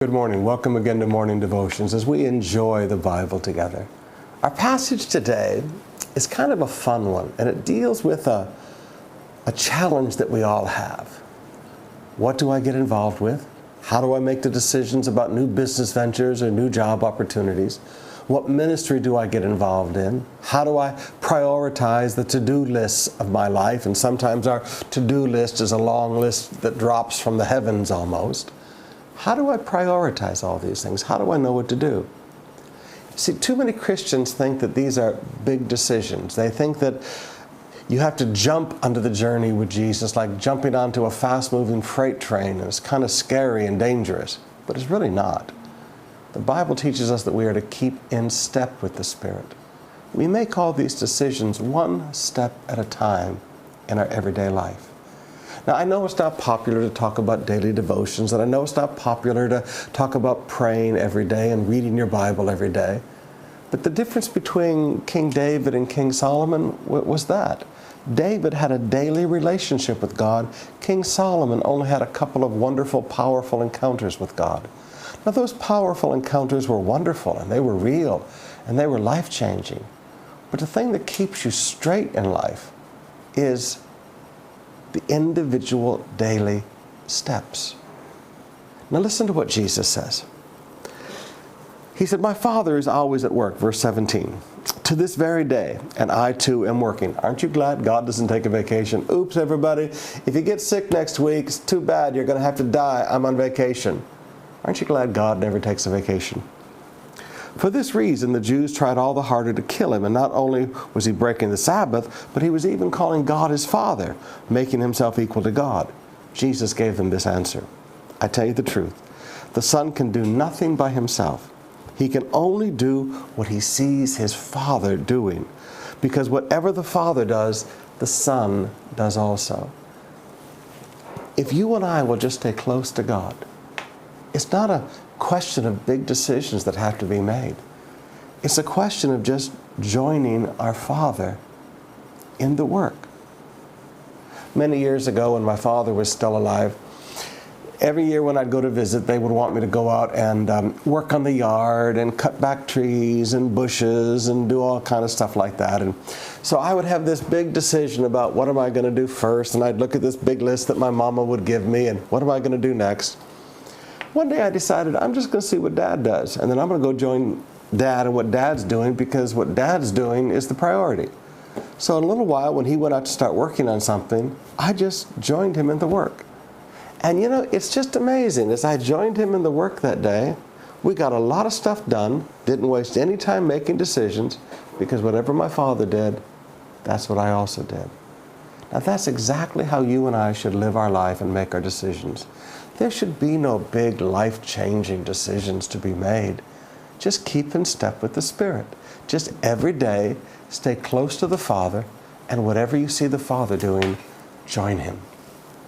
Good morning. Welcome again to Morning Devotions as we enjoy the Bible together. Our passage today is kind of a fun one, and it deals with a challenge that we all have. What do I get involved with? How do I make the decisions about new business ventures or new job opportunities? What ministry do I get involved in? How do I prioritize the to-do lists of my life? And sometimes our to-do list is a long list that drops from the heavens almost. How do I prioritize all these things? How do I know what to do? See, too many Christians think that these are big decisions. They think that you have to jump onto the journey with Jesus like jumping onto a fast-moving freight train, and it's kind of scary and dangerous, but it's really not. The Bible teaches us that we are to keep in step with the Spirit. We make all these decisions one step at a time in our everyday life. Now, I know it's not popular to talk about daily devotions, and I know it's not popular to talk about praying every day and reading your Bible every day. But the difference between King David and King Solomon was that. David had a daily relationship with God. King Solomon only had a couple of wonderful, powerful encounters with God. Now, those powerful encounters were wonderful, and they were real, and they were life-changing. But the thing that keeps you straight in life is the individual daily steps. Now listen to what Jesus says. He said, "My Father is always at work," verse 17, "to this very day, and I too am working." Aren't you glad God doesn't take a vacation? Oops, everybody, if you get sick next week, it's too bad, you're going to have to die, I'm on vacation. Aren't you glad God never takes a vacation? For this reason, the Jews tried all the harder to kill him, and not only was he breaking the Sabbath, but he was even calling God his Father, making himself equal to God. Jesus gave them this answer: "I tell you the truth, the Son can do nothing by himself. He can only do what he sees his Father doing, because whatever the Father does, the Son does also." If you and I will just stay close to God, it's not a question of big decisions that have to be made. It's a question of just joining our Father in the work. Many years ago, when my father was still alive, every year when I'd go to visit, they would want me to go out and work on the yard and cut back trees and bushes and do all kind of stuff like that. And so I would have this big decision about what am I going to do first, and I'd look at this big list that my mama would give me, and what am I going to do next? One day I decided I'm just going to see what Dad does, and then I'm going to go join Dad in what Dad's doing, because what Dad's doing is the priority. So in a little while, when he went out to start working on something, I just joined him in the work. And you know, it's just amazing. As I joined him in the work that day, we got a lot of stuff done, didn't waste any time making decisions, because whatever my father did, that's what I also did. Now that's exactly how you and I should live our life and make our decisions. There should be no big life-changing decisions to be made. Just keep in step with the Spirit. Just every day, stay close to the Father, and whatever you see the Father doing, join Him.